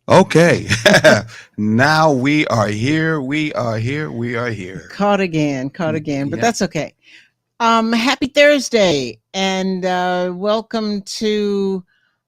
Okay. Now we are here. We are here. We are here. Caught again, but Yeah. that's okay. Happy Thursday, and welcome to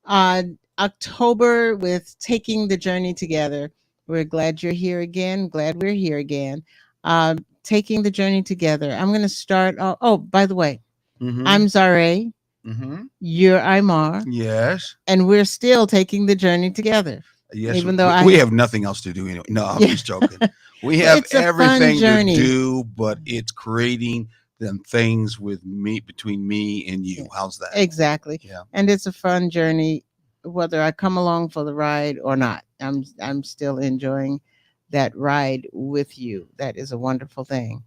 uh, October with Taking the Journey Together. We're glad you're here again. Glad we're here again. Uh, Taking the Journey Together. I'm going to start. Oh, by the way, Mm-hmm. I'm Zare. Mm-hmm. You're Imar, Yes. and we're still taking the journey together. Yes. Even though We I, have nothing else to do anyway. No, I'm yeah, just joking. We well, have it's a fun everything to journey. do, but it's creating them things with me between me and Yeah, you. How's that? exactly. Yeah. And it's a fun journey, whether I come along for the ride or not. I'm still enjoying that ride with you. That is a wonderful thing.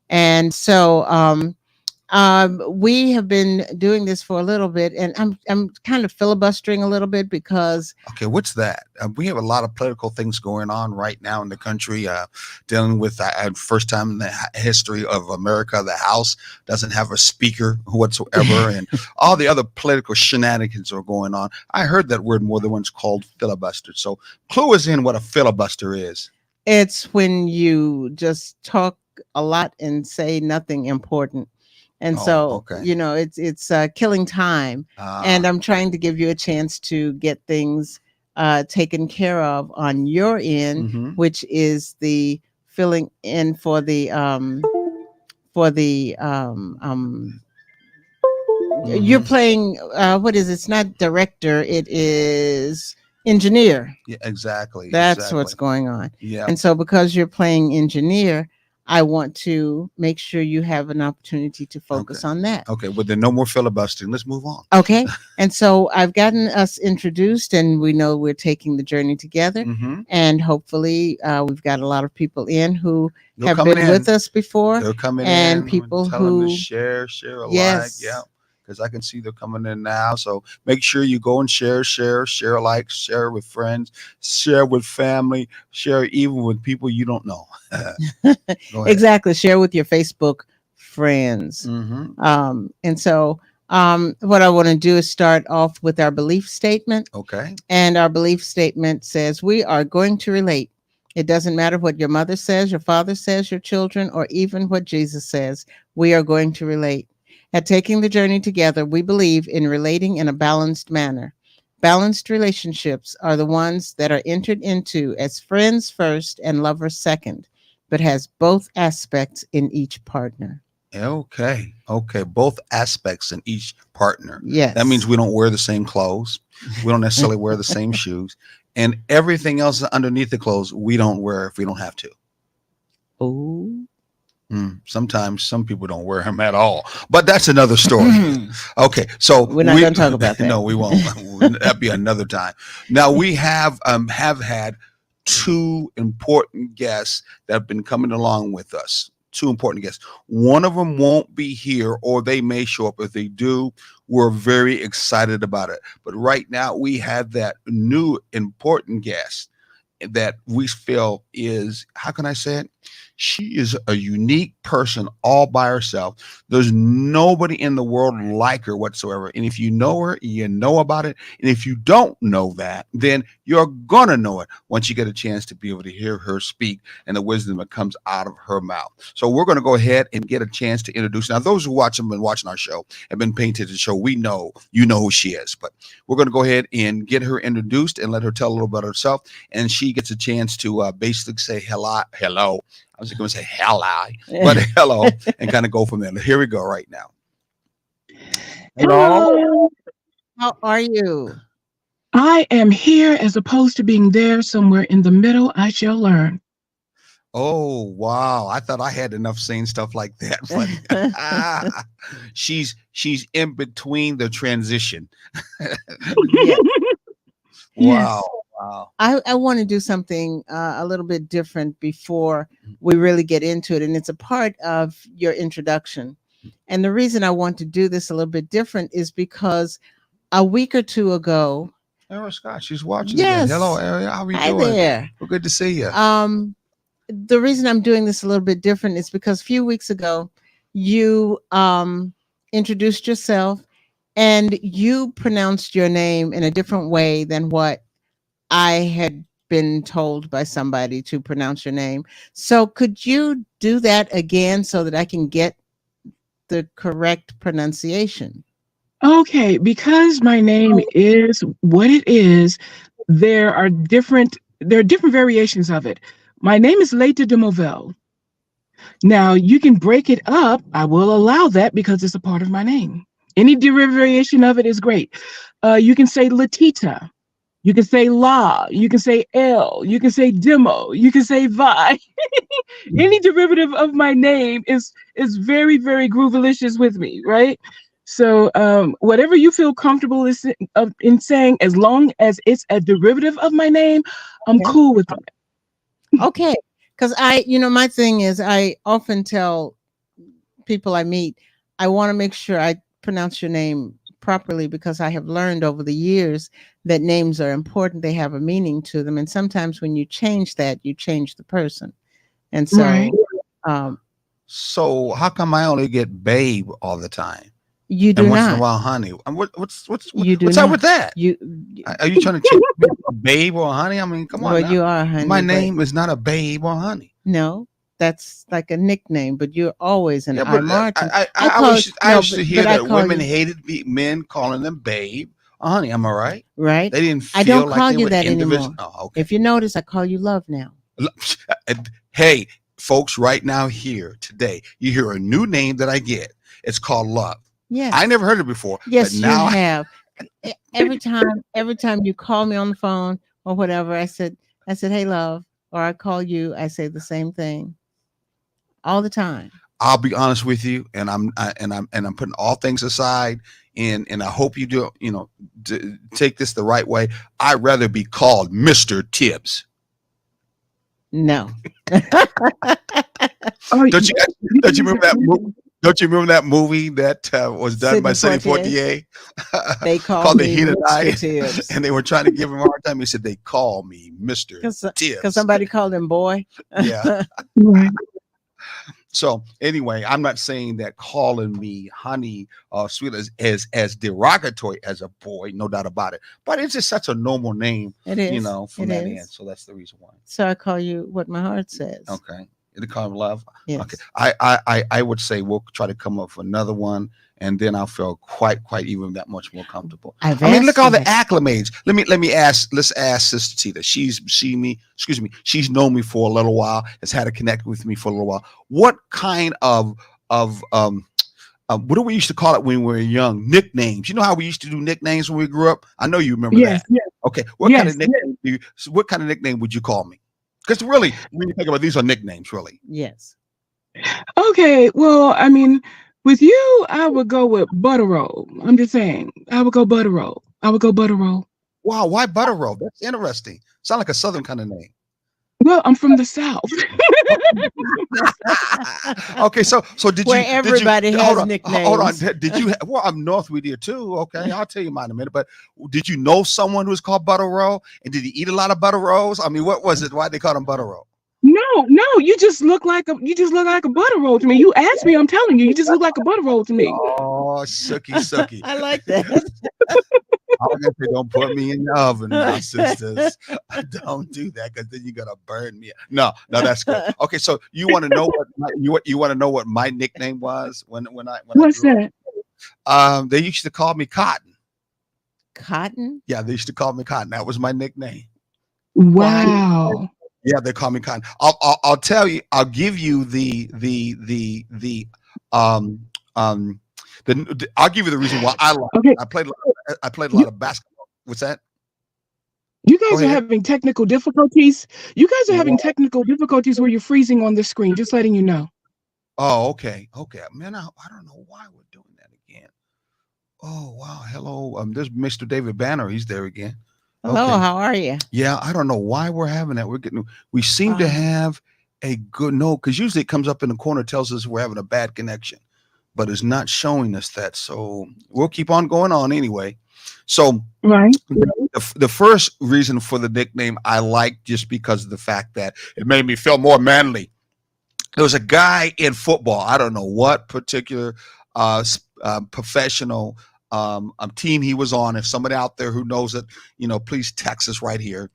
And so we have been doing this for a little bit, and I'm kind of filibustering a little bit because Okay, what's that? We have a lot of political things going on right now in the country, dealing with first time in the history of America, the House doesn't have a speaker whatsoever, and all the other political shenanigans are going on. I heard that word more than once called filibuster. So, clue us in what a filibuster is. it's when you just talk a lot and say nothing important. And Oh, so, okay. it's killing time. And Ah, I'm trying to give you a chance to get things taken care of on your end, mm-hmm, which is the filling in for the you're mm-hmm. playing what is it? It's not director, it is engineer. Yeah, exactly, That's exactly. what's going on. Yeah. And so, because you're playing engineer, I want to make sure you have an opportunity to Okay. focus on that. Okay. Well, then no more filibustering. Let's move on. Okay. And so, I've gotten us introduced, and we know we're taking the journey together. Mm-hmm. And hopefully, we've got a lot of people in who They're have coming been with in. us before, They're coming and in. people Tell them to who, share, share alike. Yeah, yes, because I can see they're coming in now. So make sure you go and share, share, share alike, share with friends, share with family, share even with people you don't know. Go ahead. exactly, share with your Facebook friends. Mm-hmm. And so, what I want to do is start off with our belief statement. Okay. And our belief statement says, we are going to relate. It doesn't matter what your mother says, your father says, your children, or even what Jesus says. We are going to relate. At Taking the Journey Together, we believe in relating in a balanced manner. Balanced relationships are the ones that are entered into as friends first and lovers second, but has both aspects in each partner. Okay. Okay. Both aspects in each partner. That means Yes. we don't wear the same clothes. We don't necessarily wear the same shoes. And everything else underneath the clothes, we don't wear if we don't have to. Oh. Sometimes some people don't wear them at all, but that's another story. Okay, so We're not we going to talk about that. no, we won't. That'd be another time. Now we have had two important guests that have been coming along with us. Two important guests. One of them won't be here, or they may show up. If they do, we're very excited about it. But right now, we have that new important guest that we feel is, how can I say it? She is a unique person all by herself. There's nobody in the world like her whatsoever. And if you know her, you know about it. And if you don't know that, then you're going to know it once you get a chance to be able to hear her speak and the wisdom that comes out of her mouth. So we're going to go ahead and get a chance to introduce. Now, those who watch have been watching our show, have been paying attention to the show, we know you know who she is. But we're going to go ahead and get her introduced and let her tell a little about herself. And she gets a chance to basically say hello. Hello. I was going to say hello, but hello, and kind of go from there. Here we go right now. Hello. How are you? I am here as opposed to being there somewhere in the middle. I shall learn. Oh, wow. I thought I had enough saying stuff like that, but she's in between the transition. Yeah. Wow. Yes. Wow. I want to do something a little bit different before we really get into it. And it's a part of your introduction. And the reason I want to do this a little bit different is because a week or two ago, Era Scott, she's watching again. Hello, yes, Ariel. How are you hi doing? there. Well, good to see you. Um, the reason I'm doing this a little bit different is because a few weeks ago, you introduced yourself and you pronounced your name in a different way than what I had been told by somebody to pronounce your name. So could you do that again so that I can get the correct pronunciation? Okay, because my name is what it is, there are different variations of it. My name is Leite de Mauville. Now you can break it up. I will allow that because it's a part of my name. Any derivation of it is great. You can say Latita. You can say La. You can say L. You can say Demo. You can say Vi. Any derivative of my name is very, very groovalicious with me, right? So whatever you feel comfortable in saying, as long as it's a derivative of my name, I'm Okay. cool with that. Okay. Because my thing is, I often tell people I meet, I want to make sure I pronounce your name properly, because I have learned over the years that names are important. They have a meaning to them. And sometimes when you change that, you change the person. And so, Right. So how come I only get babe all the time? You do And once in a not. while, honey. And what's You do up not. with that? Are you trying to change me to babe or honey? I mean, come on Well, now. you are, honey. My but name is not a babe or honey. No, that's like a nickname, but you're always an Yeah, I but Martin. I used to hear but I that call women you- hated men calling them babe or honey. Am I right? Right? They didn't I feel don't like call they you were that individual. anymore. Oh, okay. If you notice, I call you Love now. Hey, folks, right now here today, you hear a new name that I get. It's called Love. Yes. I never heard it before. Yes, but now you have. Every time you call me on the phone or whatever, I said, hey, love, or I call you, I say the same thing all the time. I'll be honest with you, and I'm putting all things aside, and I hope you do, take this the right way. I'd rather be called Mr. Tibbs. No. Don't you remember that movie? Don't you remember that movie that was done by Sidney Poitier? They called The me Heat of Mr. Night, Tibbs. and they were trying to give him a hard time. He said, "They call me Mr. Tibbs." Because somebody called him boy. Yeah. Right. So anyway, I'm not saying that calling me honey or sweet as derogatory as a boy, no doubt about it. But it's just such a normal name, It is. from that end. So that's the reason why. So I call you what my heart says. Okay. It'll call him Love. Yes. Okay. I would say we'll try to come up with another one, and then I'll feel quite even that much more comfortable. I mean, look all the acclimates. Let's ask Sister Tita. She's known me for a little while, has had to connect with me for a little while. What kind of what do we used to call it when we were young? Nicknames. You know how we used to do nicknames when we grew up? I know you remember that. Yes. Okay. What kind of nickname what kind of nickname would you call me? Because really, when you think about it, these are nicknames, really. Yes. Okay. Well, I mean, with you, I would go with Butterroll. I'm just saying, I would go Butterroll. Wow, why Butterroll? That's interesting. Sound like a Southern kind of name. Well, I'm from the South. Okay, so did Where you? everybody has hold nicknames. Did you? Well, I'm North with you too. Okay, I'll tell you mine in a minute. But did you know someone who was called Butterroll? And did he eat a lot of butter rolls? I mean, what was it? Why they called him Butterroll? No, you just look like a Butterroll to me. You asked me, I'm telling you, you just look like a Butterroll to me. Oh, sucky. I like that. I was gonna say, don't put me in the oven, my sisters. Don't do that, because then you're gonna burn me. No, that's good. Okay, so you want to know what my nickname was when I What's grew that? up? They used to call me Cotton. Cotton? Yeah, they used to call me Cotton. That was my nickname. Wow. Yeah, they call me Cotton. I'll tell you. I'll give you I'll give you the reason why I like. Okay. I played a lot of basketball. What's that? You guys are having technical difficulties. You guys are having technical difficulties where you're freezing on the screen. Just letting you know. Oh, okay. Man, I don't know why we're doing that again. Oh, wow. Hello. There's Mr. David Banner. He's there again. Hello, Okay. how are you? Yeah, I don't know why we're having that. We seem to have a good because usually it comes up in the corner, tells us we're having a bad connection, but it's not showing us that. So we'll keep on going on anyway. So Right. the first reason for the nickname I like, just because of the fact that it made me feel more manly. There was a guy in football. I don't know what particular professional team he was on. If somebody out there who knows it, please text us right here.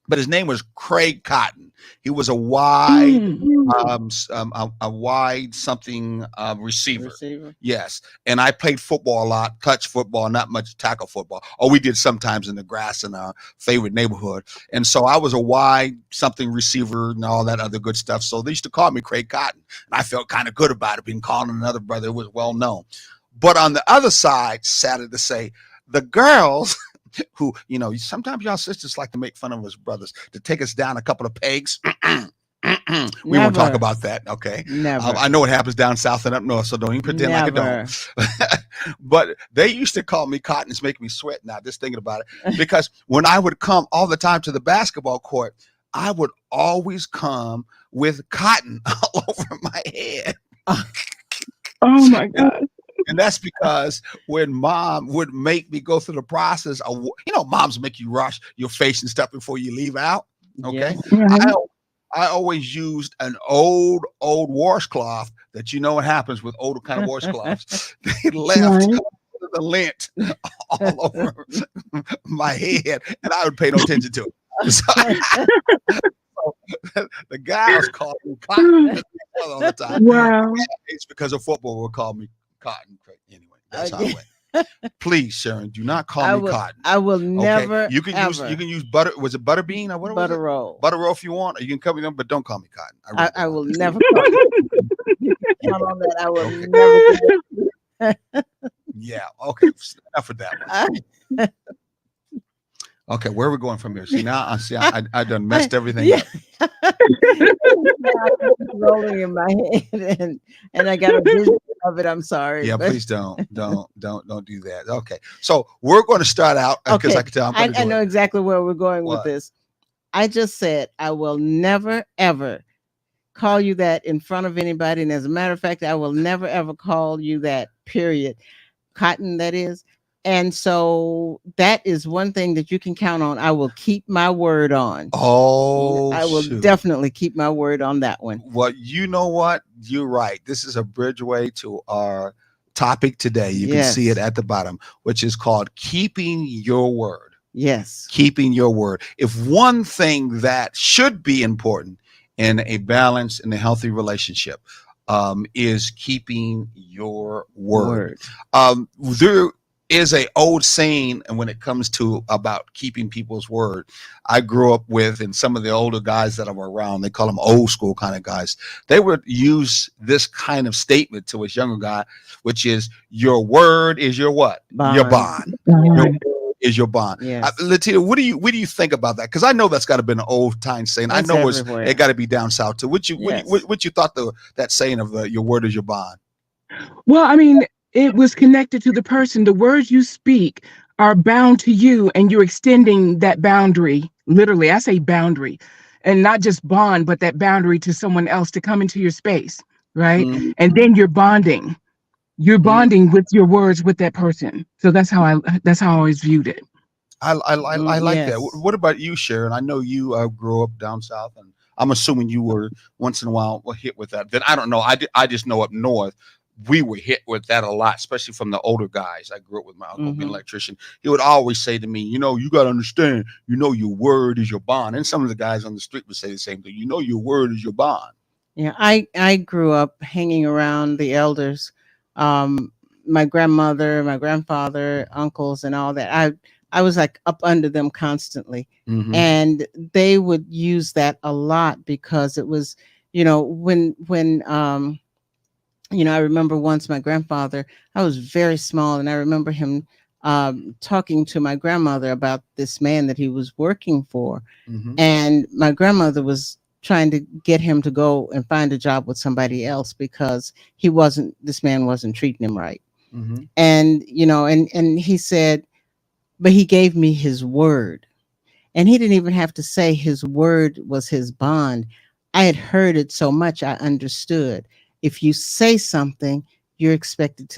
but his name was Craig Cotton. He was a wide, Mm. a wide something receiver. Receiver. Yes, and I played football a lot, touch football, not much tackle football. Or we did sometimes in the grass in our favorite neighborhood. And so I was a wide something receiver and all that other good stuff. So they used to call me Craig Cotton, and I felt kind of good about it, being called another brother who was well known. But on the other side, sadly to say, the girls who, sometimes y'all sisters like to make fun of us brothers to take us down a couple of pegs. We won't talk Never. about that. Okay. Never. I know it happens down south and up north, so don't even pretend like it don't. But they used to call me Cotton. It's making me sweat now just thinking about it. Because when I would come all the time to the basketball court, I would always come with cotton all over my head. Oh my God. And that's because when mom would make me go through the process of, moms make you wash your face and stuff before you leave out. Okay. Yes. Right. I always used an old washcloth that what happens with older kind of washcloths. They left Right. the lint all over my head, and I would pay no attention to it. So the guys called me Cotton all the time. Wow. It's because of football will call me Cotton. Anyway, that's how Okay. it went. Please, Sharon, do not call I me will, Cotton. I will never. Okay? You can ever. use butter. Was it butter bean or what was butter it? roll. Butter roll if you want, or you can cover them, but don't call me Cotton. Really I don't. will never. You can count on that. I will never. Yeah. Okay. Enough of that one. I, Okay. Where are we going from here? See now, I done messed everything yeah. up. It's rolling in my head, and I got a vision of it. I'm sorry. Yeah. but- Please don't do that. Okay. So we're going to start out because Okay, I can tell I'm I going to do know it. exactly where we're going What? with this. I just said I will never ever call you that in front of anybody, and as a matter of fact, I will never ever call you that. Period. Cotton, that is. And so that is one thing that you can count on. I will keep my word on. Oh, I will shoot. definitely keep my word on that one. Well, you know what? You're right. This is a bridgeway to our topic today. You can see Yes. it at the bottom, which is called keeping your word. Yes. Keeping your word. If one thing that should be important in a balanced and a healthy relationship is keeping your word. There is a old saying, and when it comes to about keeping people's word, I grew up with, and some of the older guys that are around, they call them old school kind of guys. They would use this kind of statement to us younger guy, which is your word is your what? Your bond. Your word is your bond. Yes. Latia, what do you think about that? Because I know that's got to be an old time saying. That's I know everywhere. it got to be down south too. What you thought that saying of your word is your bond? Well, I mean, it was connected to the person. The words you speak are bound to you, and you're extending that boundary. Literally, I say boundary, and not just bond, but that boundary to someone else to come into your space, right? Mhm. And then you're bonding. You're bonding with your words with that person. So that's how I always viewed it. I like Yes. that. What about you, Sharon? I know you grew up down south, and I'm assuming you were once in a while hit with that. Then I don't know. I just know up north we were hit with that a lot, especially from the older guys. I grew up with my uncle being an electrician. He would always say to me, you got to understand, your word is your bond. And some of the guys on the street would say the same thing. Your word is your bond. Yeah, I grew up hanging around the elders, my grandmother, my grandfather, uncles, and all that. I was like up under them constantly, Mhm. and they would use that a lot because it was, when I remember once my grandfather. I was very small, and I remember him talking to my grandmother about this man that he was working for, Mhm. and my grandmother was trying to get him to go and find a job with somebody else because this man wasn't treating him right. Mhm. And, and he said, but he gave me his word, and he didn't even have to say his word was his bond. I had heard it so much. I understood. If you say something, you're expected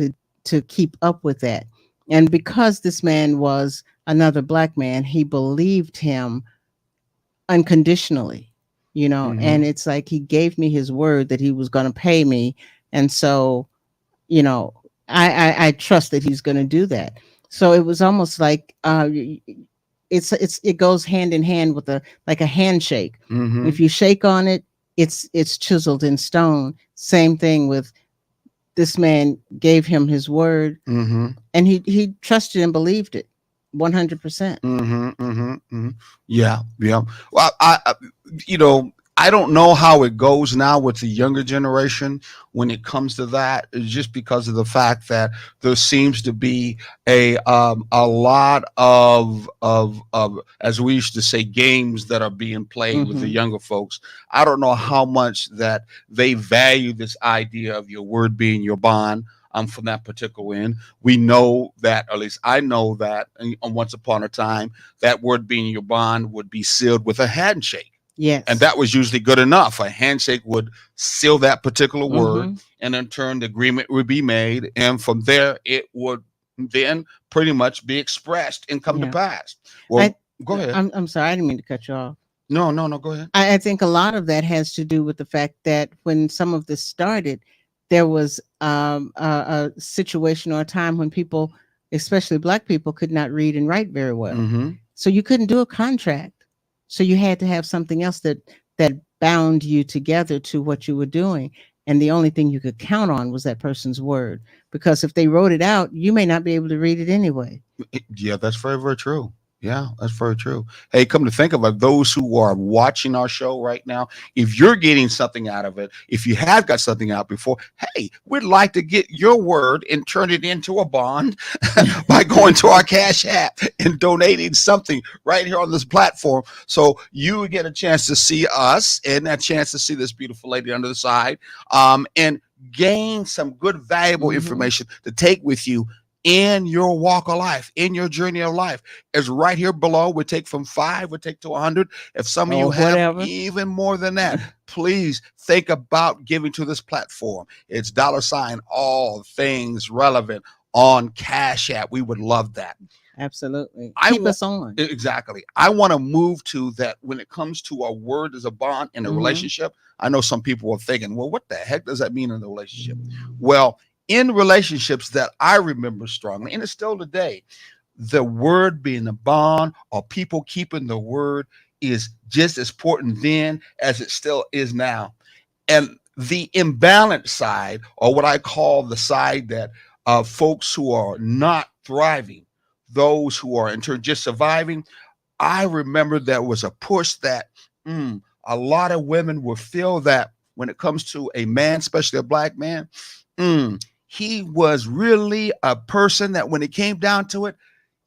to keep up with that. And because this man was another Black man, he believed him unconditionally, and it's like he gave me his word that he was going to pay me. And so, I trust that he's going to do that. So it was almost like it goes hand in hand with like a handshake. Mm-hmm. If you shake on it, it's chiseled in stone. Same thing with this man gave him his word, Mm-hmm. and he trusted and believed it 100%. Mm-hmm. Mm-hmm. Mm-hmm. Yeah. Yeah. Well, you know, I don't know how it goes now with the younger generation when it comes to that. It's just because of the fact that there seems to be a lot of as we used to say, games that are being played with the Mhm. younger folks. I don't know how much that they value this idea of your word being your bond. From that particular end, we know that, or at least I know that, once upon a time, that word being your bond would be sealed with a handshake. Yes. And that was usually good enough. A handshake would seal that particular word, Mhm. and in turn, the agreement would be made. And from there, it would then pretty much be expressed and come to Yeah. pass. Well, I, go ahead. I'm sorry, I didn't mean to cut you off. No, no, no, go ahead. I think a lot of that has to do with the fact that when some of this started, there was a situation or a time when people, especially Black people, could not read and write very well. Mm-hmm. So you couldn't do a contract. So you had to have something else that bound you together to what you were doing. And the only thing you could count on was that person's word. Because if they wrote it out, you may not be able to read it anyway. Yeah, that's very, very true. Yeah, that's very true. Hey, come to think of it, those who are watching our show right now, if you're getting something out of it, if you have got something out before, hey, we'd like to get your word and turn it into a bond by going to our Cash App and donating something right here on this platform. So you would get a chance to see us and a chance to see this beautiful lady under the side, and gain some good, valuable Mhm. information to take with you in your walk of life, in your journey of life. Is right here below. We take from 5, we take to 100. If some of Or you have whatever. even more than that, please think about giving to this platform. It's $ all things relevant on Cash App. We would love that. Absolutely. I Keep wa- us on. Exactly. I want to move to that when it comes to a word as a bond in a Mhm. relationship. I know some people are thinking, well, what the heck does that mean in a relationship? Well, in relationships that I remember strongly, and it's still today, the word being a bond or people keeping the word is just as important then as it still is now. And the imbalanced side, or what I call the side that folks who are not thriving, those who are in turn just surviving, I remember there was a push that a lot of women will feel that when it comes to a man, especially a Black man, he was really a person that when it came down to it,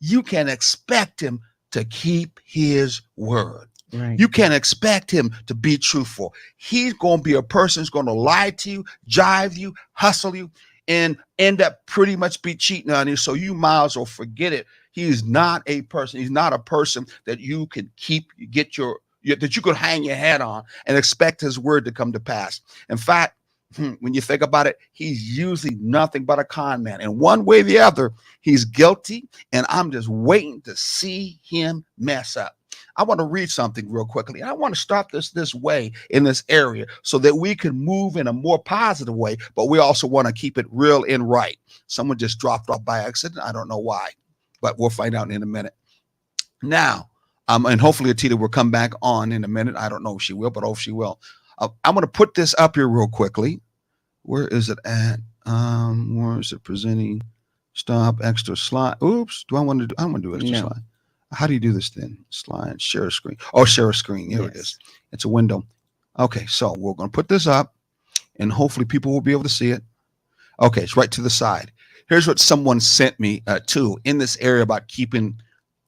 you can expect him to keep his word. Right. You can expect him to be truthful. He's going to be a person who's going to lie to you, jive you, hustle you, and end up pretty much be cheating on you. So you might as well forget it. He's not a person. He's not a person that you can that you could hang your head on and expect his word to come to pass. In fact, when you think about it, he's usually nothing but a con man. And one way or the other, he's guilty. And I'm just waiting to see him mess up. I want to read something real quickly. I want to start this way in this area so that we can move in a more positive way, but we also want to keep it real and right. Someone just dropped off by accident. I don't know why, but we'll find out in a minute. Now, and hopefully Atita will come back on in a minute. I don't know if she will, but she will. I'm going to put this up here real quickly. Where is it at? Where is it presenting? Stop, extra slide. Oops. I want to do extra slide. How do you do this then? Slide, share a screen. Oh, share a screen. Here it is. It's a window. Okay, so we're going to put this up and hopefully people will be able to see it. Okay, it's right to the side. Here's what someone sent me too in this area about keeping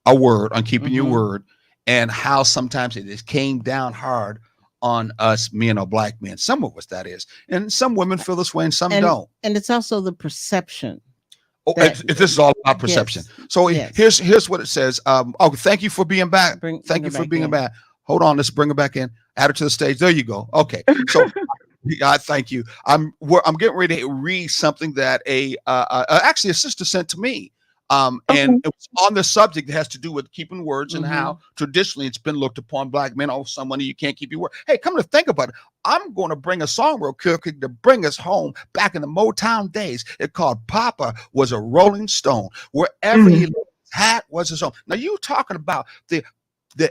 a word, on keeping your word, and how sometimes it just came down hard on us, men or Black men. Some of us, that is. And some women feel this way and some don't. And it's also the perception. Oh, this is all about perception. Yes. So here's what it says. Thank you for being back. Thank you for being back. Hold on, let's bring her back in. Add her to the stage. There you go. Okay. So I thank you. I'm getting ready to read something that actually a sister sent to me. And it was on the subject that has to do with keeping words and how traditionally it's been looked upon Black men. Oh, someone you can't keep your word. Hey, come to think about it. I'm going to bring a song real quick to bring us home back in the Motown days. It's called Papa Was a Rolling Stone. Wherever he hat was his own. Now you talking about the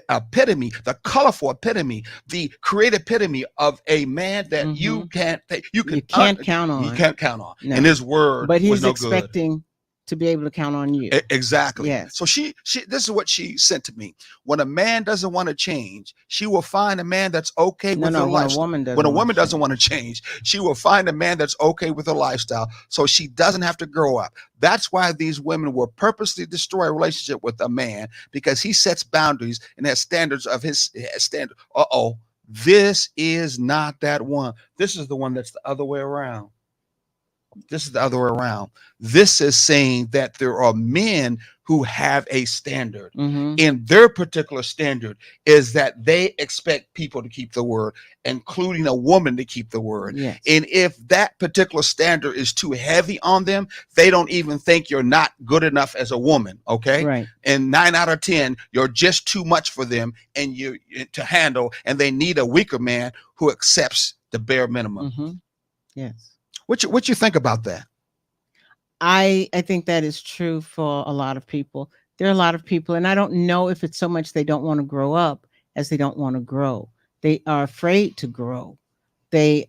epitome, the colorful epitome, the creative epitome of a man that you can't take, you can't count on. You can't count on. No. And his word But was he's no good. expecting to be able to count on you. Exactly. Yes. So she this is what she said to me. When a man doesn't want to change, she will find a man that's okay with her when lifestyle. When a woman doesn't want to change, she will find a man that's okay with her lifestyle, so she doesn't have to grow up. That's why these women will purposely destroy a relationship with a man, because he sets boundaries and has standards of his standard. This is not that one. This is the one that's the other way around. This is the other way around. This is saying that there are men who have a standard, and their particular standard is that they expect people to keep the word, including a woman to keep the word. Yes. And if that particular standard is too heavy on them, they don't even think you're not good enough as a woman. Okay. Right. And 9 out of 10, you're just too much for them and you to handle, and they need a weaker man who accepts the bare minimum. Yes. What you think about that? I think that is true for a lot of people. There are a lot of people, and I don't know if it's so much they don't want to grow up as they don't want to grow. They are afraid to grow. They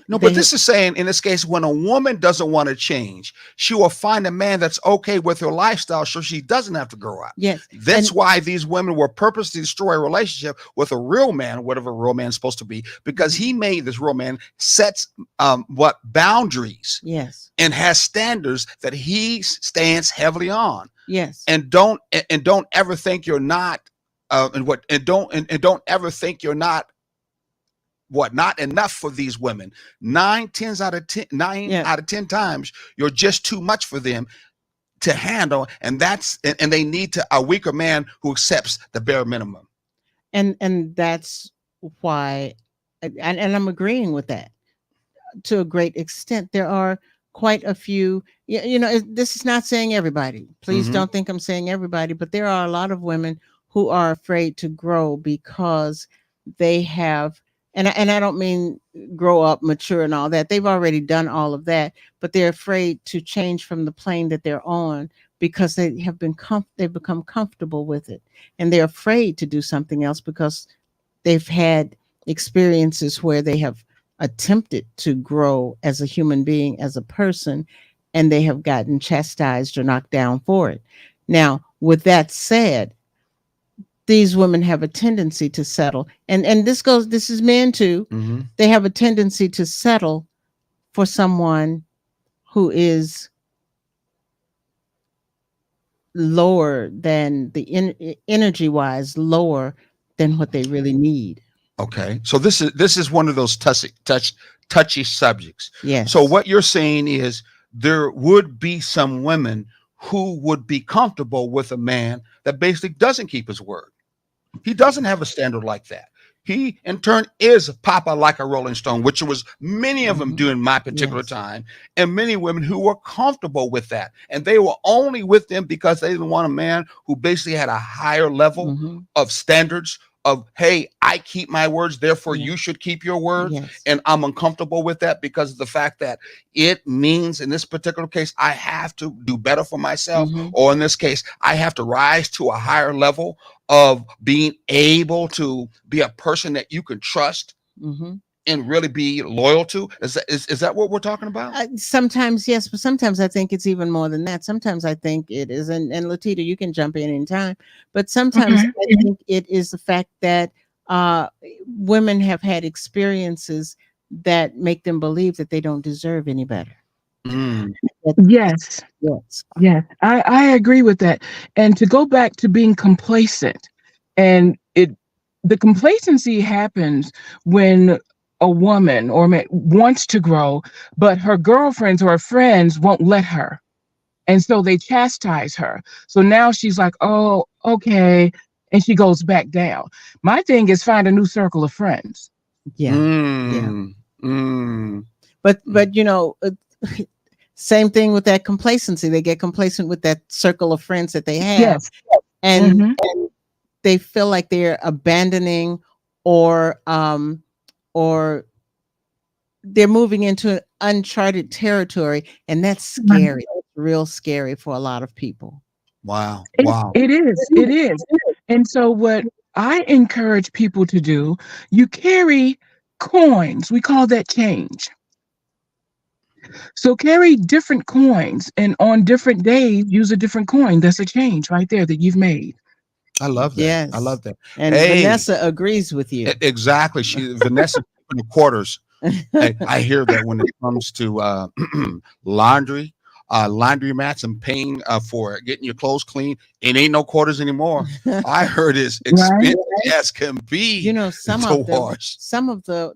No, but this is saying in this case, when a woman doesn't want to change, she will find a man that's okay with her lifestyle, so she doesn't have to grow up. Yes. That's why these women will purposely destroy a relationship with a real man, whatever a real man's supposed to be, because he made this real man sets what boundaries. Yes. And has standards that he stands heavily on. Yes. And don't ever think you're not don't ever think you're not not enough for these women. 9 out of 10 times you're just too much for them to handle, and they need a weaker man who accepts the bare minimum. And that's why, and I'm agreeing with that to a great extent. There are quite a few, this is not saying everybody. Please don't think I'm saying everybody, but there are a lot of women who are afraid to grow because they have, and I don't mean grow up, mature and all that. They've already done all of that, but they're afraid to change from the plane that they're on because they have they've become comfortable with it. And they're afraid to do something else because they've had experiences where they have attempted to grow as a human being, as a person, and they have gotten chastised or knocked down for it. Now, with that said, these women have a tendency to settle, and this is men too. They have a tendency to settle for someone who is lower than energy wise, lower than what they really need. Okay, so this is one of those touchy subjects. Yes. So what you're saying is there would be some women who would be comfortable with a man that basically doesn't keep his word. He doesn't have a standard like that. He, in turn, is Papa like a Rolling Stone, which was many of them during my particular time, and many women who were comfortable with that. And they were only with them because they didn't want a man who basically had a higher level of standards of, hey, I keep my words, therefore you should keep your words. Yes. And I'm uncomfortable with that because of the fact that it means in this particular case, I have to do better for myself. Or in this case, I have to rise to a higher level of being able to be a person that you can trust and really be loyal to. Is that what we're talking about? Sometimes, yes, but sometimes I think it's even more than that. Sometimes I think it is, and Latita, you can jump in anytime, but sometimes I think it is the fact that women have had experiences that make them believe that they don't deserve any better. Yes. I agree with that. And to go back to being complacent, and the complacency happens when a woman or man wants to grow, but her girlfriends or her friends won't let her. And so they chastise her. So now she's like, oh, okay. And she goes back down. My thing is find a new circle of friends. But same thing with that complacency. They get complacent with that circle of friends that they have. And they feel like they're abandoning or they're moving into uncharted territory, and that's scary. real scary for a lot of people. Wow. It, Wow. it is. It is. And so what I encourage people to do, you carry coins. We call that change. So carry different coins and on different days use a different coin. That's a change right there that you've made. I love that. I Yes. love that. And Hey. Vanessa agrees with you. Exactly. Vanessa in the quarters. I hear that when it comes to laundry, laundromats and paying for getting your clothes clean, it ain't no quarters anymore. I heard it's expensive as can be. You know, some to of them, wash. some of the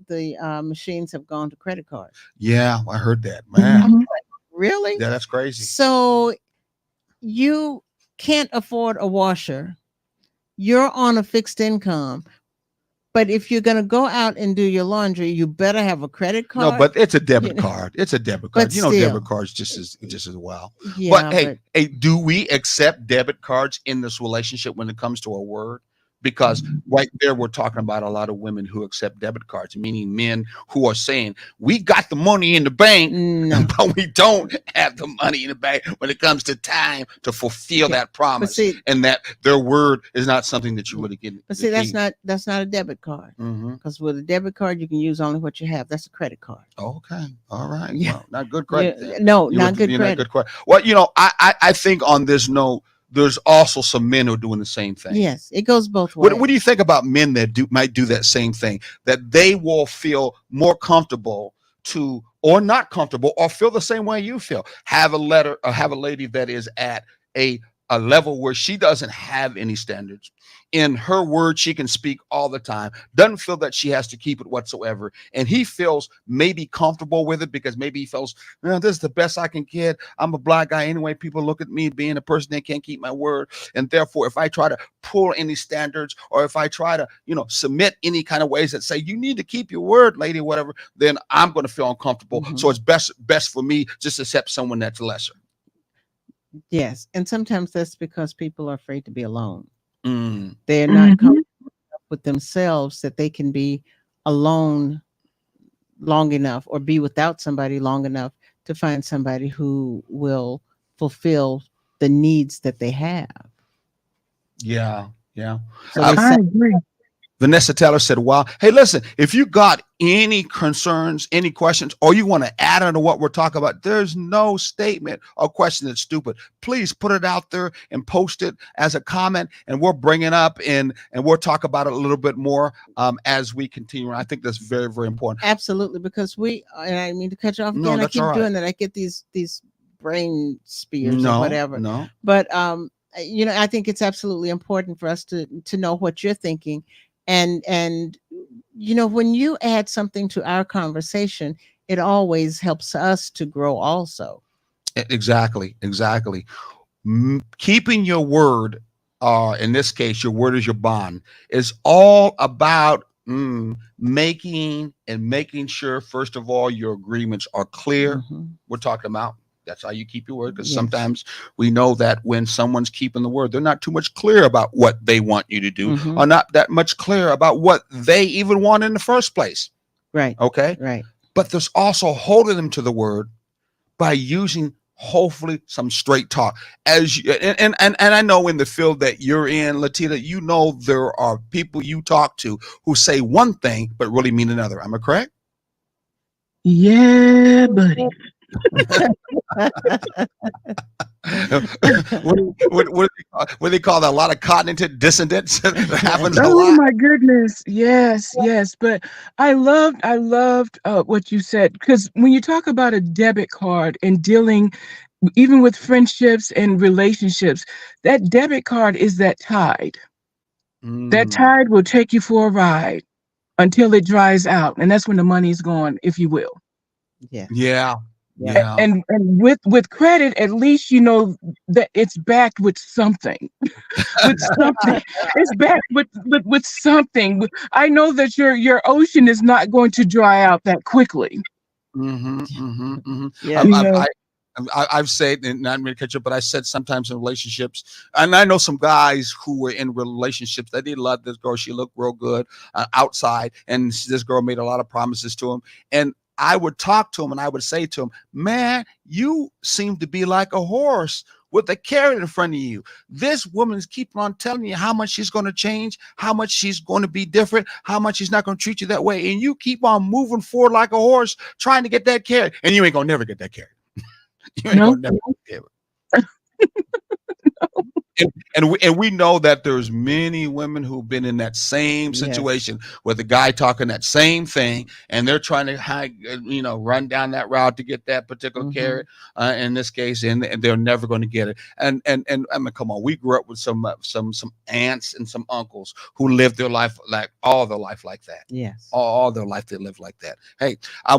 machines have gone to credit cards. Yeah, I heard that. Man, Mhm. Really? yeah, that's crazy. So you can't afford a washer. You're on a fixed income. But if you're going to go out and do your laundry, you better have a credit card. No, but it's a debit You know. card. It's a debit card. But You know, still. debit cards just as well. Yeah, But hey, do we accept debit cards in this relationship when it comes to a word? Because right there, we're talking about a lot of women who accept debit cards, meaning men who are saying, we got the money in the bank, no. but we don't have the money in the bank when it comes to time to fulfill Okay. that But promise. see, And that their word is not something that you really get. but see, that's not a debit card. Mm-hmm. Because with a debit card, you can use only what you have. That's a credit card. Okay. All right. Yeah. Well, not good credit. Yeah, then. no, You not would- good you're not credit. good credit. Well, you know, I think on this note, there's also some men who are doing the same thing. Yes, it goes both ways. What do you think about men that might do that same thing? That they will feel more comfortable to, or not comfortable, or feel the same way you feel. Have a lady that is at a level where she doesn't have any standards. In her word, she can speak all the time. Doesn't feel that she has to keep it whatsoever. And he feels maybe comfortable with it because maybe he feels, this is the best I can get. I'm a black guy anyway. People look at me being a person that can't keep my word. And therefore, if I try to pull any standards, or if I try to, submit any kind of ways that say, you need to keep your word, lady, whatever, then I'm going to feel uncomfortable. Mhm. So it's best for me just to accept someone that's lesser. Yes, and sometimes that's because people are afraid to be alone. Mm. They're not Mhm. comfortable with themselves that they can be alone long enough or be without somebody long enough to find somebody who will fulfill the needs that they have. Yeah. Yeah. So I they I say, agree. Vanessa Taylor said, wow. Hey, listen, if you got any concerns, any questions, or you want to add on to what we're talking about, there's no statement or question that's stupid. Please put it out there and post it as a comment, and we'll bring it up and we'll talk about it a little bit more as we continue. I think that's very, very important. absolutely, because and I mean to cut you off No, again, I that's keep all right. doing that. I get these brain spears or No, whatever. no. But I think it's absolutely important for us to know what you're thinking. And when you add something to our conversation, it always helps us to grow also. Exactly. Keeping your word, in this case, your word is your bond, is all about making sure, first of all, your agreements are clear. Mhm. We're talking about that's how you keep your word, because Yes. sometimes we know that when someone's keeping the word, they're not too much clear about what they want you to do, Mhm. or not that much clear about what they even want in the first place. Right. Okay. Right. But there's also holding them to the word by using hopefully some straight talk. As you, and I know in the field that you're in, Latita, there are people you talk to who say one thing but really mean another. Am I correct? Yeah, buddy. What do they call that? A lot of cognitive dissonance that happens a Oh lot. my goodness. Yes, yes. But I loved what you said, because when you talk about a debit card and dealing even with friendships and relationships, that debit card is that tide. That Mm, tide will take you for a ride until it dries out, and that's when the money's gone, if you will. Yeah. yeah, Yeah. yeah. And with credit, at least you know that it's backed with something. With something. It's backed with something. I know that your ocean is not going to dry out that quickly. Yeah. You know. I've said, and not really catch up, but I said sometimes in relationships, and I know some guys who were in relationships that they loved this girl. She looked real good outside, and this girl made a lot of promises to him. And I would talk to him and I would say to him, man, you seem to be like a horse with a carrot in front of you. This woman's keeping on telling you how much she's going to change, how much she's going to be different, how much she's not going to treat you that way. And you keep on moving forward like a horse trying to get that carrot. And you ain't going to never get that carrot. You ain't No. going to never get it. And we know that there's many women who've been in that same situation with the guy talking that same thing, and they're trying to run down that route to get that particular carrot in this case, and they're never going to get it. And I mean, come on, we grew up with some aunts and some uncles who lived their life all their life like that. Yes, all their life they lived like that. Hey,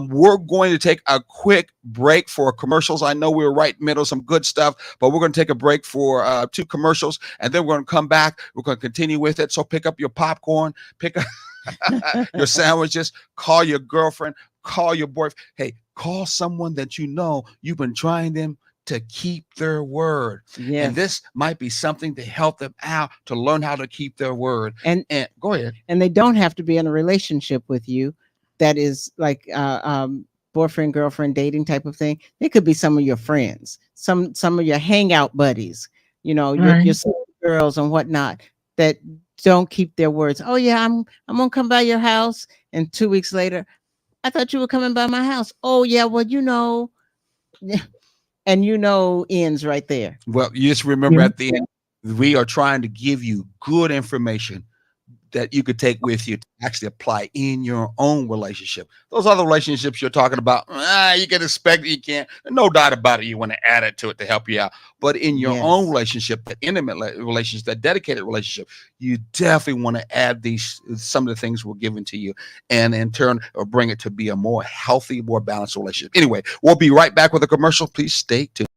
we're going to take a quick break for commercials. I know we were right in the middle of some good stuff, but we're going to take a break for 2 commercials, and then we're going to come back. We're going to continue with it. So pick up your popcorn, pick up your sandwiches, call your girlfriend, call your boyfriend. Hey, call someone that you know you've been trying them to keep their word. yes. And this might be something to help them out to learn how to keep their word. And go ahead. And they don't have to be in a relationship with you that is like boyfriend, girlfriend, dating type of thing. They could be some of your friends, some of your hangout buddies, your girls and whatnot that don't keep their words. Oh yeah, I'm gonna come by your house, and 2 weeks later, I thought you were coming by my house. Oh yeah, well and ends right there. Well, you just remember at the end, we are trying to give you good information that you could take with you to actually apply in your own relationship. Those other relationships you're talking about, you can expect you can't. No doubt about it. You want to add it to it to help you out. But in your own relationship, that intimate relationship, that dedicated relationship, you definitely want to add some of the things we're giving to you, and in turn, or bring it to be a more healthy, more balanced relationship. Anyway, we'll be right back with a commercial. Please stay tuned.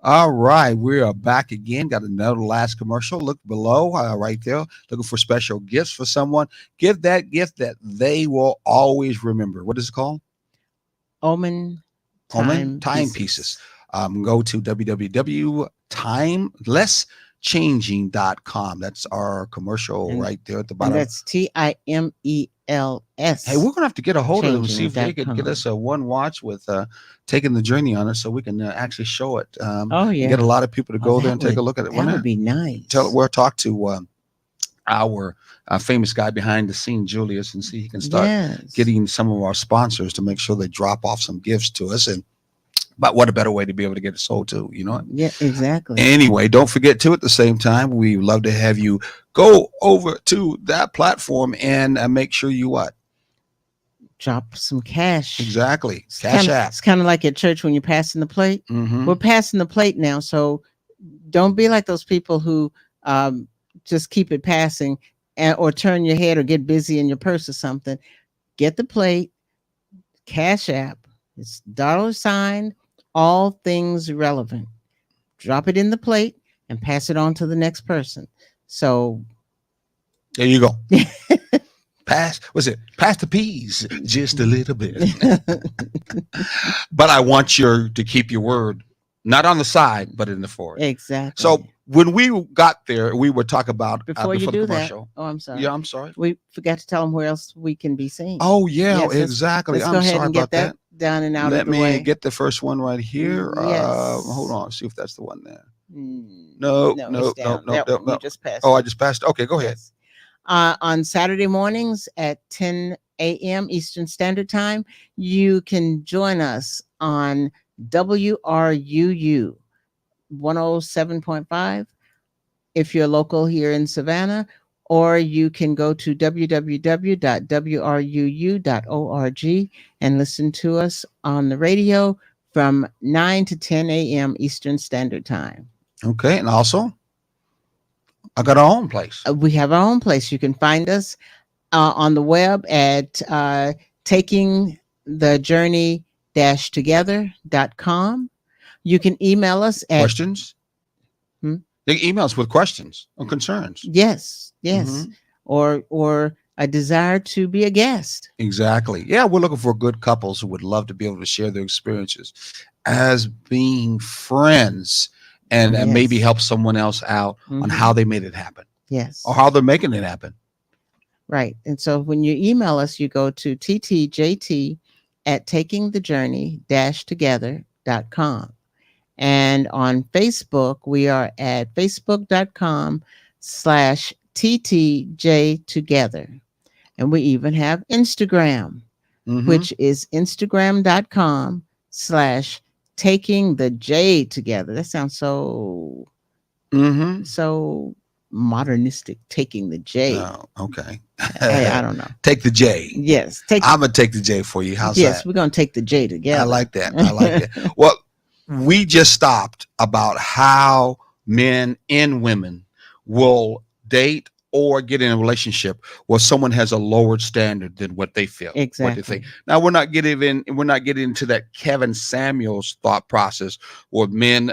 All right, we are back again. Got another last commercial. Look below right there, looking for special gifts for someone. Give that gift that they will always remember. What is it called? Omen Timepieces. Go to www.timelesschanging.com. That's our commercial right there at the bottom. And that's TIMELS. Hey, we're gonna have to get a hold of them and see if they could get us a one watch with taking the journey on it, so we can actually show it. Get a lot of people to go there and take a look at it. That would be nice. We'll talk to our famous guy behind the scene, Julius, and see if he can start getting some of our sponsors to make sure they drop off some gifts to us. And But what a better way to be able to get it sold too, you know? Yeah, exactly. Anyway, don't forget to at the same time, we love to have you go over to that platform and make sure you what? Drop some cash. Exactly. Cash App. It's kind of like at church when you're passing the plate. Mm-hmm. We're passing the plate now, so don't be like those people who just keep it passing or turn your head or get busy in your purse or something. Get the plate, Cash App. It's $ all things relevant. Drop it in the plate and pass it on to the next person. So there you go. Pass the peas just a little bit. But I want you to keep your word, not on the side, but in the forward. Exactly. So when we got there, we would talk about before you the do that. commercial. Oh, I'm sorry. Yeah, I'm sorry. We forgot to tell them where else we can be seen. Oh yeah, Yes, exactly. Let's I'm go ahead sorry and about get that done and out Let of the me way. get the first one right here. Yes. Hold on, see if that's the one there. No, No. You just passed. Oh, I just passed. Okay, go ahead. Yes. On Saturday mornings at 10 a.m. Eastern Standard Time, you can join us on WRUU 107.5 if you're local here in Savannah, or you can go to www.wruu.org and listen to us on the radio from 9 to 10 a.m. Eastern Standard Time. Okay, and also, I got our own place. We have our own place. You can find us on the web at takingthejourney-together.com. You can email us at questions. They can email us with questions or concerns. Yes. Or a desire to be a guest. Exactly. Yeah, we're looking for good couples who would love to be able to share their experiences as being friends and maybe help someone else out on how they made it happen. Yes. Or how they're making it happen. Right. And so when you email us, you go to ttjt@takingthejourney-together.com. And on Facebook, we are at facebook.com/ttjtogether. And we even have Instagram, which is instagram.com/takingthejtogether. That sounds so modernistic, taking the J. Oh, okay. I don't know. Take the J. Yes. I'm going to take the J for you. How's that? Yes, we're going to take the J together. I like that. Well, we just stopped about how men and women will date or get in a relationship where someone has a lower standard than what they feel. Exactly. What they think. Now we're not getting into that Kevin Samuels thought process where men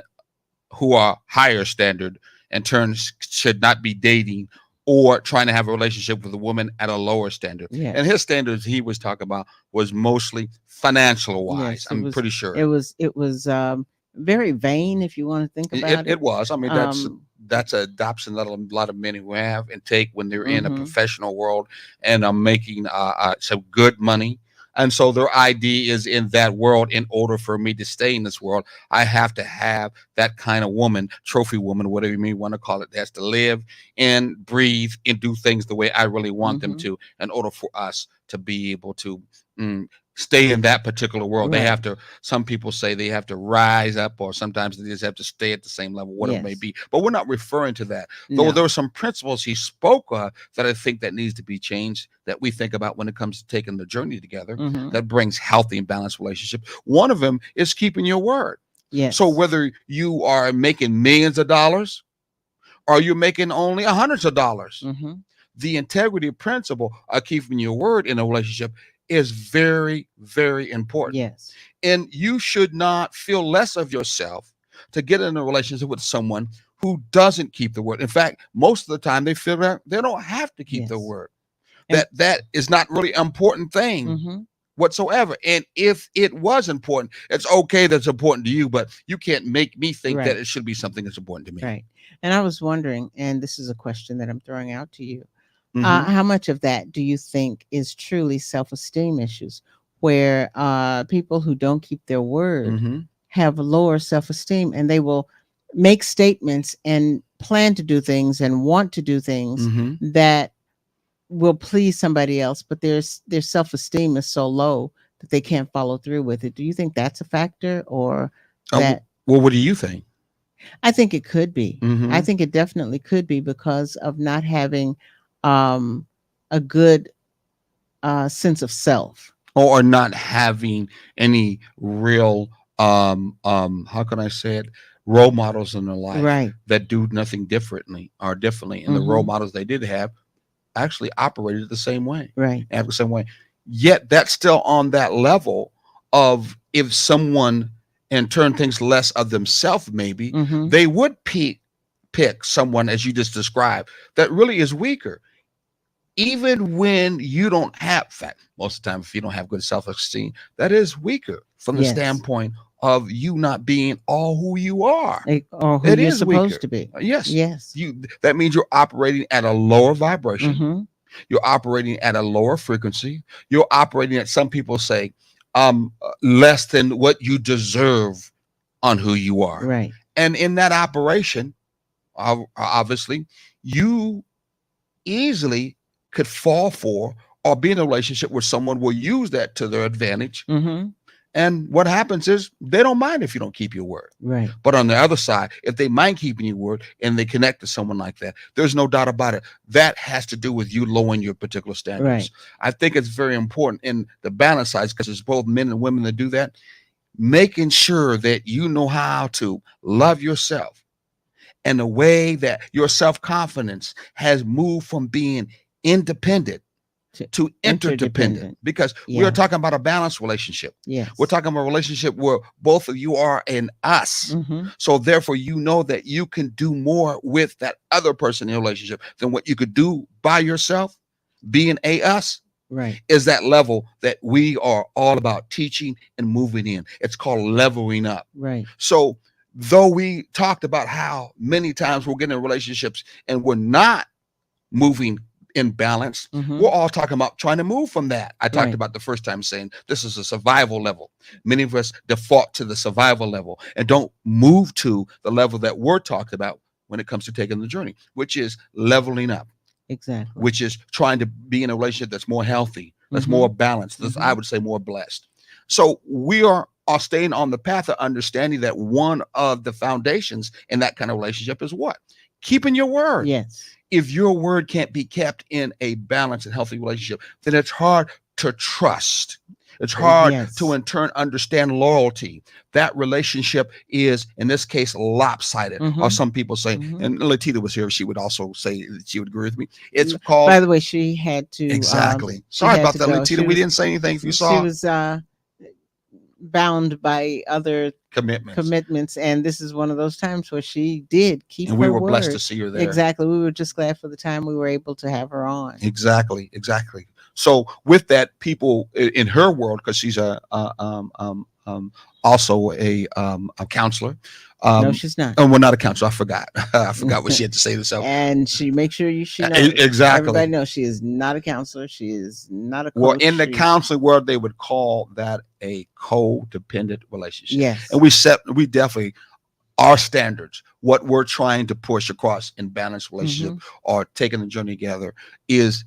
who are higher standard in turns should not be dating or trying to have a relationship with a woman at a lower standard. Yes. And his standards he was talking about was mostly financial wise. Yes, I'm pretty sure. It was very vain, if you want to think about it. It was. I mean, that's an adoption that a lot of men who have and take when they're in a professional world and are making some good money. And so their ID is in that world. In order for me to stay in this world, I have to have that kind of woman, trophy woman, whatever you may want to call it, that's to live and breathe and do things the way I really want them to in order for us to be able to stay in that particular world. Right. They have to, some people say they have to rise up, or sometimes they just have to stay at the same level, whatever it may be. But we're not referring to that. Though there were some principles he spoke of that I think that needs to be changed, that we think about when it comes to taking the journey together, that brings healthy and balanced relationship. One of them is keeping your word. Yes. So whether you are making millions of dollars or you're making only hundreds of dollars, the integrity principle of keeping your word in a relationship is very, very important. Yes. And you should not feel less of yourself to get in a relationship with someone who doesn't keep the word. In fact, most of the time they feel that they don't have to keep the word. That is not really an important thing whatsoever. And if it was important, it's okay that's important to you, but you can't make me think that it should be something that's important to me. Right. And I was wondering, and this is a question that I'm throwing out to you. How much of that do you think is truly self-esteem issues, where people who don't keep their word have lower self-esteem, and they will make statements and plan to do things and want to do things that will please somebody else, but their self-esteem is so low that they can't follow through with it. Do you think that's a factor, or Uh, that? well, what do you think? I think it could be. I Hmm. think it definitely could be because of not having um, a good sense of self. Or not having any real how can I say it, role models in their life Right. that do nothing differently, and the role Hmm. models they did have actually operated the same way, Right. act the same way. Yet that's still on that level of, if someone in turn thinks less of themselves, maybe Hmm. they would pick someone, as you just described, that really is weaker. Even when you don't have, in fact, most of the time, if you don't have good self-esteem, that is weaker from the Yes. standpoint of you not being all who you are. Or who It you're is supposed weaker. to be. Yes. Yes. That means you're operating at a lower vibration. Hmm. You're operating at a lower frequency. You're operating at, some people say, less than what you deserve on who you are. Right. And in that operation, obviously, you easily could fall for or be in a relationship where someone will use that to their advantage. Hmm. And what happens is they don't mind if you don't keep your word. Right. But on the other side, if they mind keeping your word and they connect to someone like that, there's no doubt about it. That has to do with you lowering your particular standards. Right. I think it's very important in the balance side, because it's both men and women that do that, making sure that you know how to love yourself, and the way that your self-confidence has moved from being independent to interdependent, Interdependent. because we are Yeah. talking about a balanced relationship. Yes. We're talking about a relationship where both of you are an us. Hmm. So therefore, you know that you can do more with that other person in your relationship than what you could do by yourself. Being a us Right. is that level that we are all about teaching and moving in. It's called leveling up. Right. So though we talked about how many times we're getting in relationships and we're not moving in balance, Hmm. we're all talking about trying to move from that. I talked Right. about the first time saying this is a survival level. Many of us default to the survival level and don't move to the level that we're talking about when it comes to taking the journey, which is leveling up, Exactly. which is trying to be in a relationship that's more healthy, that's Hmm. more balanced, that's, I Hmm. would say, more blessed. So we are staying on the path of understanding that one of the foundations in that kind of relationship is what? Keeping your word. Yes. If your word can't be kept in a balanced and healthy relationship, then it's hard to trust. It's hard to, Yes. in turn, understand loyalty. That relationship is, in this case, lopsided. Or Hmm. some people say, Hmm. and Latita was here, she would also say that she would agree with me. It's By called, the way, she had to. exactly. She Sorry had about to that, go. Latita. We didn't say anything if you She saw was bound by other commitments. commitments, and this is one of those times where she did keep And we her were blessed to word. see her there. Exactly. We were just glad for the time we were able to have her on. Exactly, exactly. So with that, people in her world, because she's also a counselor. No, Um, she's not. oh, well, not a counselor. I forgot. I forgot what she had to say to herself. And she makes sure she knows. Exactly. Everybody knows she is not a counselor. She is not a coach. Well, in the She's- counseling world, they would call that a codependent relationship. Yes. And we definitely, our standards, what we're trying to push across in balanced relationship or taking the journey together is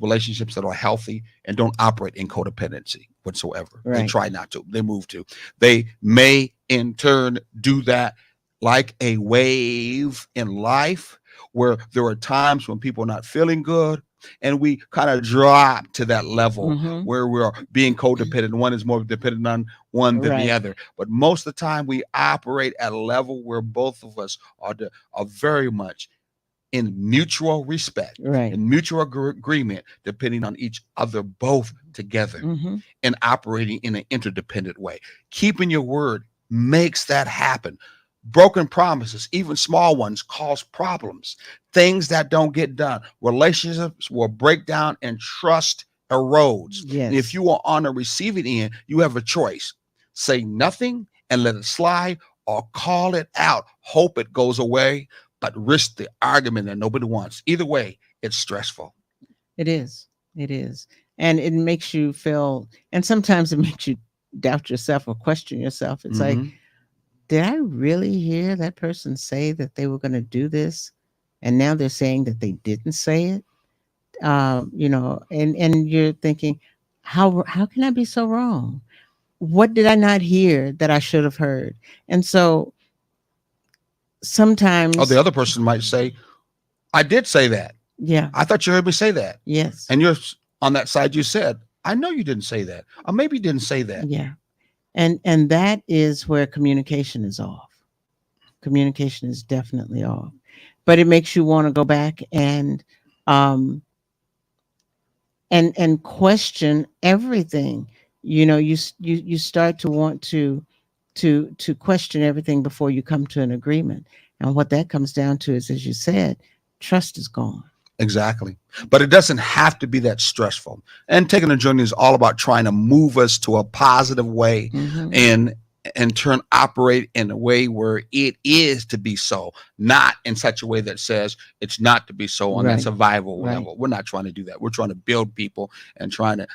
relationships that are healthy and don't operate in codependency whatsoever. They Right. try not to. They move to. They may in turn do that like a wave in life, where there are times when people are not feeling good and we kind of drop to that level Mhm. where we're being codependent. One is more dependent on one than the Right. other. But most of the time we operate at a level where both of us are very much in mutual respect, Right. in mutual agreement, depending on each other, both together, Mhm. and operating in an interdependent way. Keeping your word makes that happen. Broken promises, even small ones, cause problems. Things that don't get done. Relationships will break down and trust erodes. Yes. And if you are on the receiving end, you have a choice. Say nothing and let it slide, or call it out. Hope it goes away, but risk the argument that nobody wants. Either way, it's stressful. It is. It is. And it makes you feel, and sometimes it makes you doubt yourself or question yourself. It's like, Mhm. did I really hear that person say that they were going to do this? And now they're saying that they didn't say it. And you're thinking, how can I be so wrong? What did I not hear that I should have heard? And so sometimes, Oh, the other person might say, I did say that. yeah, I thought you heard me say that. yes, And you're on that side, you said, I know you didn't say that. Or maybe you didn't say that. yeah, and that is where communication is off. Communication is definitely off, but it makes you want to go back um and question everything. You know, you start to want to question everything before you come to an agreement. And what that comes down to is, as you said, trust is gone. Exactly. But it doesn't have to be that stressful. And taking a journey is all about trying to move us to a positive way Mhm. and in turn operate in a way where it is to be so, not in such a way that says it's not to be so on that Right. survival Right. level. We're not trying to do that. We're trying to build people and trying to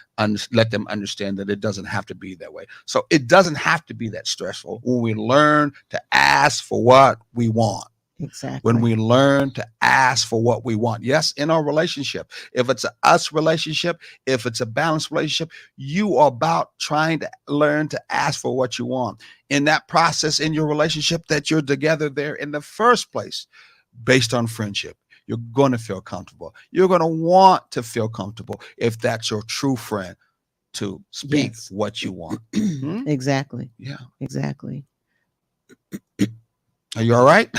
let them understand that it doesn't have to be that way. So it doesn't have to be that stressful when we learn to ask for what we want. Exactly. When we learn to ask for what we want. Yes, in our relationship, if it's a us relationship, if it's a balanced relationship, you are about trying to learn to ask for what you want. In that process, in your relationship, that you're together there in the first place, based on friendship, you're going to feel comfortable. You're going to want to feel comfortable if that's your true friend to speak Yes. what you want. Hmm? Exactly. Yeah. Exactly. Are you all right?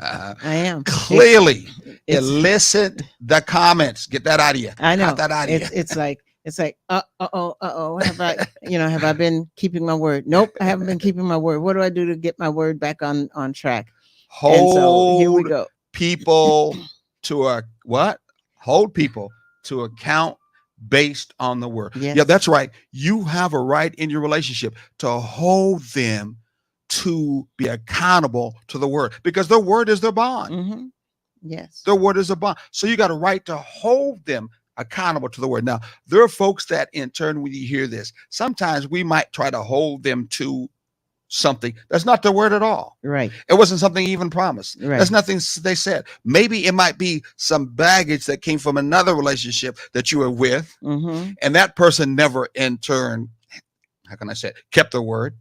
I am. Clearly, It's- elicit the comments. Get that out of you. I know. Got that out of you. It's like uh-oh. Have I been keeping my word? Nope, I haven't been keeping my word. What do I do to get my word back on track? And so here we Hold go. people to a what? Hold people to account based on the word. Yes. Yeah, that's right. You have a right in your relationship to hold them to be accountable to the word because their word is their bond. Hmm. Yes. Their word is a bond. So you got a right to hold them accountable to the word. Now, there are folks that in turn, when you hear this, sometimes we might try to hold them to something that's not the word at all. Right. It wasn't something even promised. Right. That's nothing they said. Maybe it might be some baggage that came from another relationship that you were with, Hmm. and that person never in turn, how can I say it, kept their word.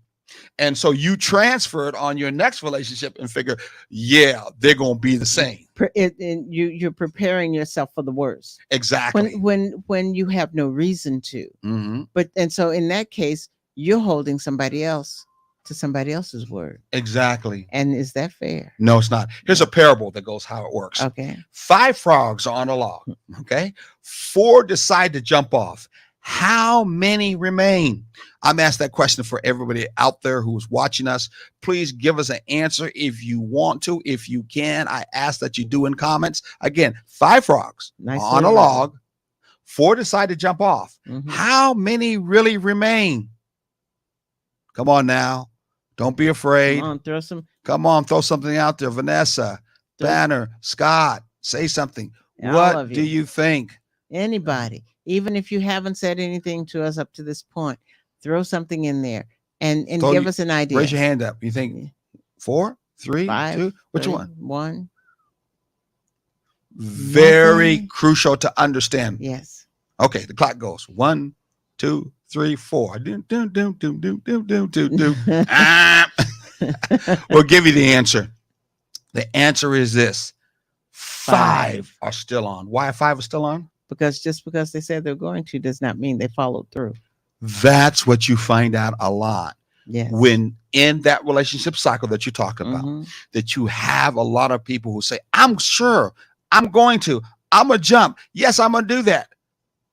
And so you transferred on your next relationship and figure, yeah, they're going to be the same. You're preparing yourself for the worst Exactly. when you have no reason to. Mhm. But and so in that case, you're holding somebody else to somebody else's word. Exactly. And is that fair? No, it's not. Here's a parable that goes how it works. Okay. 5 frogs are on a log. Okay. 4 decide to jump off. How many remain? I'm asked that question for everybody out there who's watching us. Please give us an answer if you want to. If you can, I ask that you do in comments. Again, 5 frogs Nice on a little log. 4 decide to jump off. Mhm. How many really remain? Come on now. Don't be afraid. Come on, throw some. Come on, throw something out there. Vanessa, throw- Banner, Scott, say something. All What of do you. you think? Anybody, even if you haven't said anything to us up to this point, throw something in there and Throw give you- us an idea. Raise your hand up. You think 4, 3, 5, 2? Which 3, one? 1. Very Nothing. crucial to understand. Yes. Okay, the clock goes 1, 2, 3, 4. Doom, doom, doom, doom, doom, doom, doom, doom, doom. Ah. We'll give you the answer. The answer is this: 5 are still on. Why 5 are still on? Because just because they said they're going to does not mean they followed through. That's what you find out a lot Yes. when in that relationship cycle that you talked about, Mhm. that you have a lot of people who say, I'm sure, I'm going to, I'm going to jump. Yes, I'm going to do that.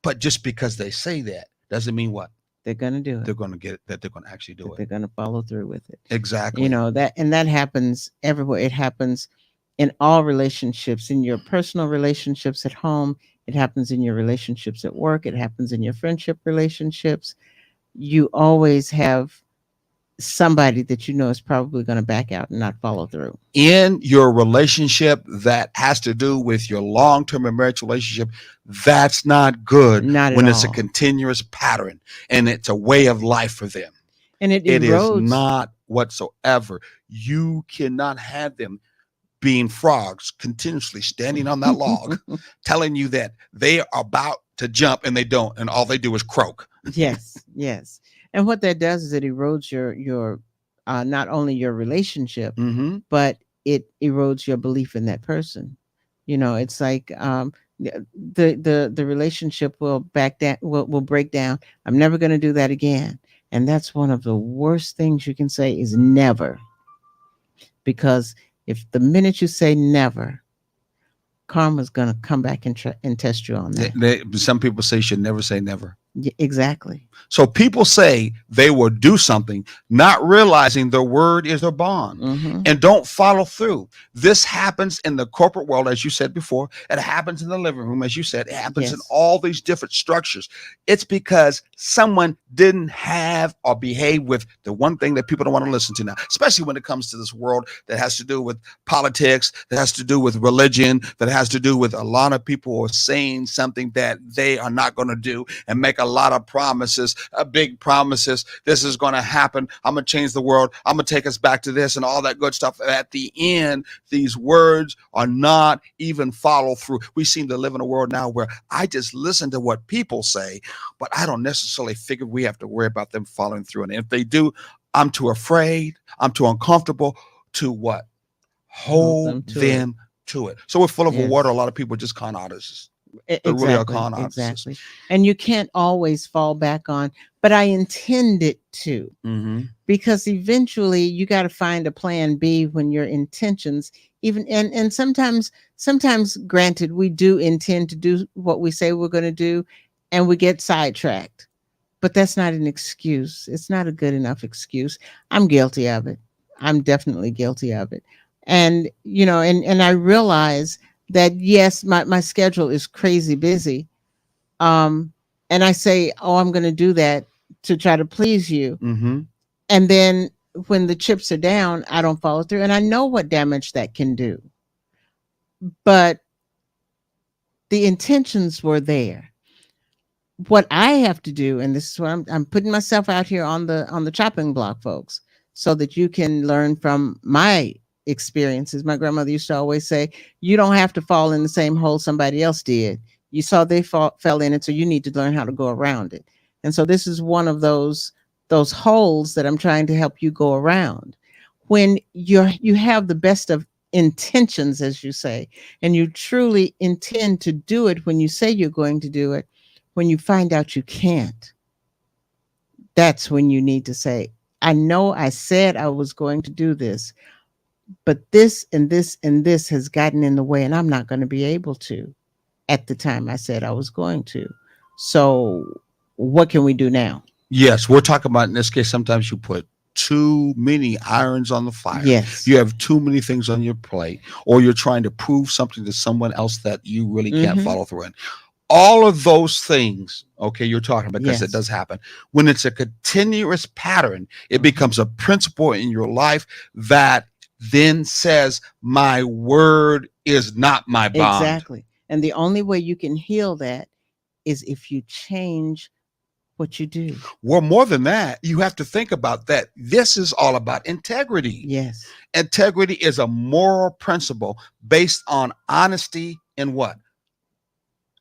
But just because they say that doesn't mean what? They're going to do it. They're going to get it, that they're going to actually do That it. they're going to follow through with it. Exactly. You know, that happens everywhere. It happens in all relationships, in your personal relationships at home. It happens in your relationships at work. It happens in your friendship relationships. You always have somebody that you know is probably going to back out and not follow through. In your relationship that has to do with your long-term and marriage relationship, that's not good Not when at it's a all. continuous pattern and it's a way of life for them. And it It is erodes. not whatsoever. You cannot have them being frogs continuously standing on that log telling you that they are about to jump and they don't, and all they do is croak. Yes, yes. And what that does is it erodes your not only your relationship, Mm-hmm. but it erodes your belief in that person. It's like the relationship will back down, will break down. I'm never going to do that again. And that's one of the worst things you can say is never, because if the minute you say never, karma's going to come back and test you on that. Some people say you should never say never. Exactly. So people say they will do something, not realizing their word is their bond, Hmm. and don't follow through. This happens in the corporate world, as you said before. It happens in the living room, as you said. It happens in Yes. all these different structures. It's because someone didn't have or behave with the one thing that people don't want to listen to now, especially when it comes to this world that has to do with politics, that has to do with religion, that has to do with a lot of people are saying something that they are not going to do and make a lot of promises, big promises. This is going to happen. I'm going to change the world. I'm going to take us back to this and all that good stuff. At the end, these words are not even follow through. We seem to live in a world now where I just listen to what people say, but I don't necessarily figure we have to worry about them following through. And if they do, I'm too afraid. I'm too uncomfortable to what? Hold them to it. So we're full of Yes. water. A lot of people just con artists. They really are con artists. Exactly. And you can't always fall back on, but I intended to, Mm-hmm. because eventually you got to find a plan B when your intentions even, and sometimes granted, we do intend to do what we say we're going to do, and we get sidetracked, but that's not an excuse. It's not a good enough excuse. I'm guilty of it. I'm definitely guilty of it. And and I realize that yes, my schedule is crazy busy. Um, and I say, oh, I'm going to do that to try to please you. Mm-hmm. And then when the chips are down, I don't follow through. And I know what damage that can do. But the intentions were there. What I have to do, and this is what I'm putting myself out here on the chopping block, folks, so that you can learn from my experiences. My grandmother used to always say, you don't have to fall in the same hole somebody else did. You saw they fell in it, so you need to learn how to go around it. And so this is one of those holes that I'm trying to help you go around. When you have the best of intentions, as you say, and you truly intend to do it when you say you're going to do it, when you find out you can't, that's when you need to say, I know I said I was going to do this, but this and this and this has gotten in the way, and I'm not going to be able to at the time I said I was going to. So what can we do now? Yes, we're talking about in this case, sometimes you put too many irons on the fire. Yes. You have too many things on your plate, or you're trying to prove something to someone else that you really can't Mhm. follow through in. All of those things, okay, you're talking about, because Yes. it does happen. When it's a continuous pattern, it Mhm. becomes a principle in your life that then says, my word is not my bond. Exactly. And the only way you can heal that is if you change what you do. Well, more than that, you have to think about that. This is all about integrity. Yes. Integrity is a moral principle based on honesty and what?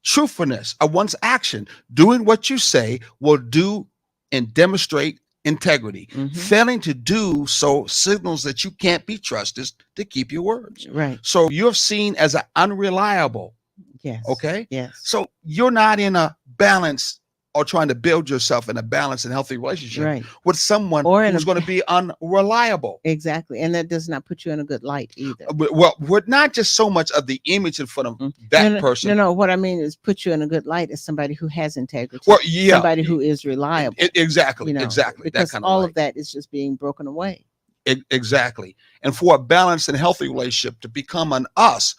Truthfulness of one's action. Doing what you say will do and demonstrate integrity. Mhm. Failing to do so signals that you can't be trusted to keep your words. Right. So you're seen as an unreliable. Yes. Okay. Yes. So you're not in a balance or trying to build yourself in a balanced and healthy relationship Right. with someone Or in who's a- going to be unreliable. Exactly. And that does not put you in a good light either. Well, we're not just so much of the image in front of that no, person. No, what I mean is put you in a good light as somebody who has integrity. Well, yeah, somebody who is reliable. Exactly, exactly. Because that kind all of of that is just being broken away. Exactly. And for a balanced and healthy relationship to become an us,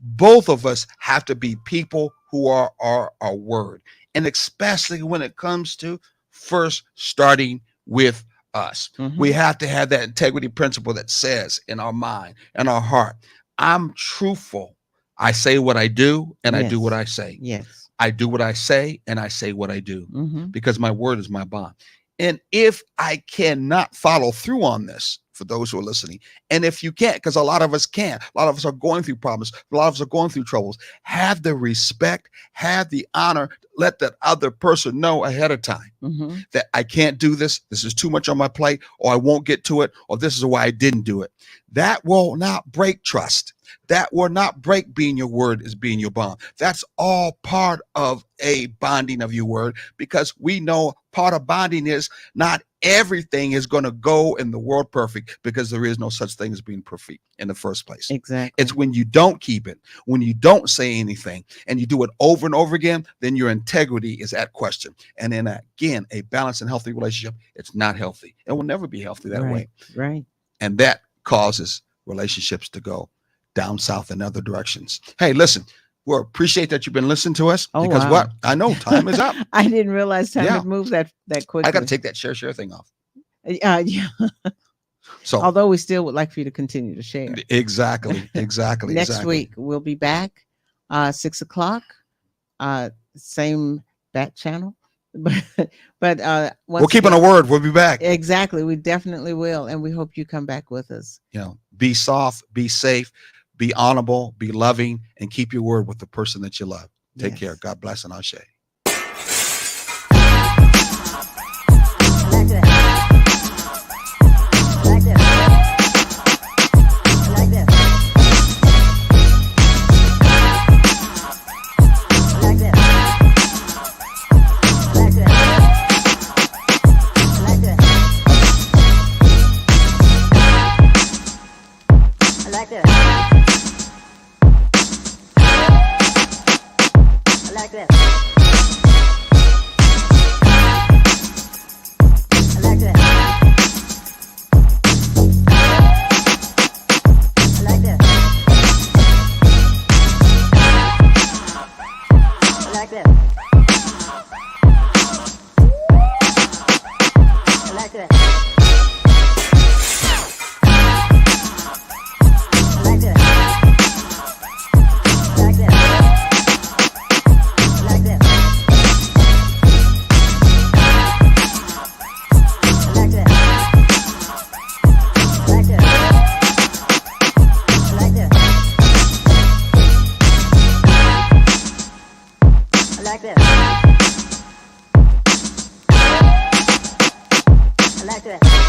both of us have to be people who are our word. And especially when it comes to first starting with us. Mhm. We have to have that integrity principle that says in our mind and our heart, I'm truthful. I say what I do and I do what I say. Yes. I do what I say and I say what I do, Mhm. because my word is my bond. And if I cannot follow through on this, for those who are listening, and if you can't, because a lot of us can't, a lot of us are going through problems, a lot of us are going through troubles, have the respect, have the honor let that other person know ahead of time Hmm. that I can't do this. This is too much on my plate, or I won't get to it, or this is why I didn't do it. That will not break trust. That will not break being your word is being your bond. That's all part of a bonding of your word, because we know part of bonding is not everything is going to go in the world perfect, because there is no such thing as being perfect in the first place. Exactly. It's when you don't keep it, when you don't say anything, and you do it over and over again, then your integrity is at question. And then again, a balanced and healthy relationship, it's not healthy. It will never be healthy that way. Right. And that causes relationships to go down south in other directions. Hey, listen, we appreciate that you've been listening to us, Oh, because wow. what? I know time is up. I didn't realize time Yeah. had moved that quickly. I got to take that share thing off. Yeah. So Although we still would like for you to continue to share. exactly. Next week we'll be back 6 o'clock, same bat channel. But we're keeping a word. We'll be back. Exactly. We definitely will. And we hope you come back with us. Be soft, be safe, be honorable, be loving, and keep your word with the person that you love. Take care. God bless and Ashe. I like that.